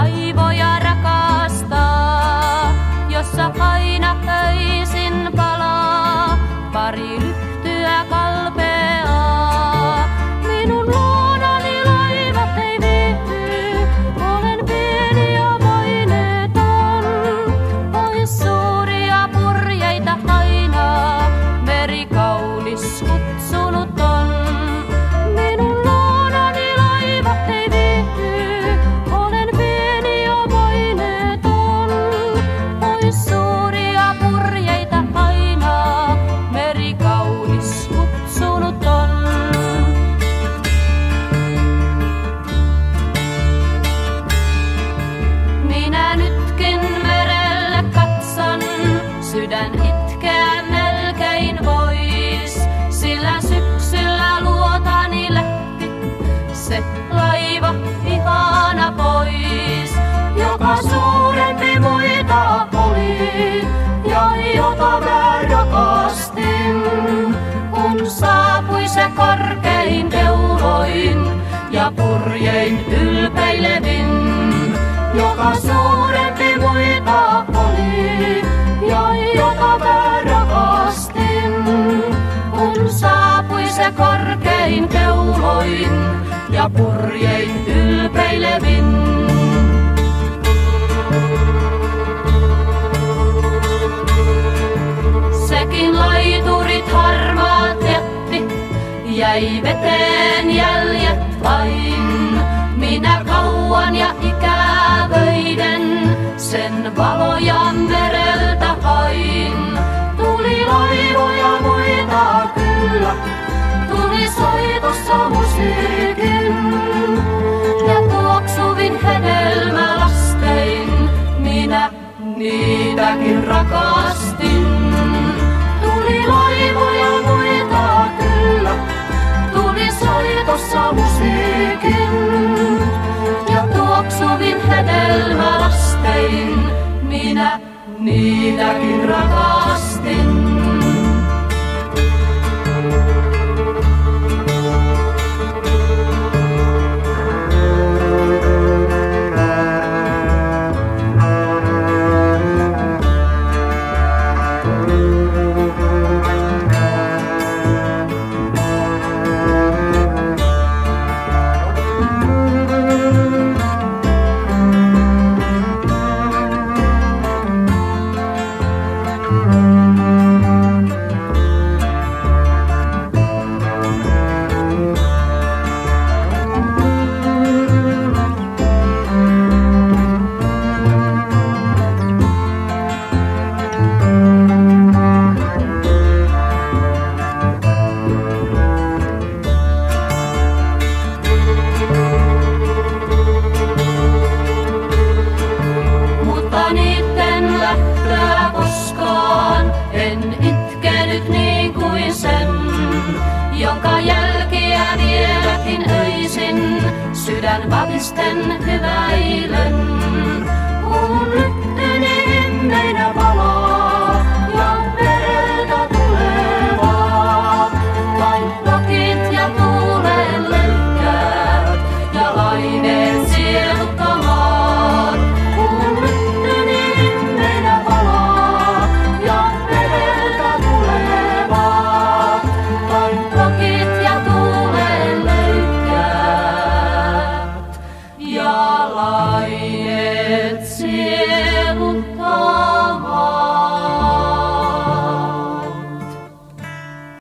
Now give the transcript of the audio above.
laivoja rakastaa, jossa aina öisin palaa pari lyhtyä kalpeaa. Minun luonani laivat ei viihdy, olen pieni ja maineton. Pois suuria purjeita painaa, meri kaunis kutsunut on. Minun luonani laivat ei viihdy, olen pieni ja maineton. Pois suuria purjeita painaa, meri kaunis kutsunut on. Minä nytkin merelle katson, sydän itkeä melkein vois, sillä syksyllä luotani lähti se laiva ihana pois, joka suurempi muita oli ja jota mä rakastin. Kun saapui se korkein peuloin ja purjein ylpeilevin, joka suurempi muita oli ja jota mä rakastin. Kun saapui se korkein peuloin ja purjein ylpeilevin. Sekin laiturit harmaat jätti, jäi veteen jäljet vain. Minä kauan ja ikävöiden sen valoja mereltä hain. Tuli laivoja muita kyllä, tuli soitossa musiikin. Ja tuoksuvin hedelmälastein minä niitäkin rakastin. Tuli laivoja muita kyllä, tuli soitossa musiikin. Ja tuoksuvin hedelmälastein minä niitäkin rakastin. Jonka jälkiä vieläkin öisin sydän vavisten hyväilen.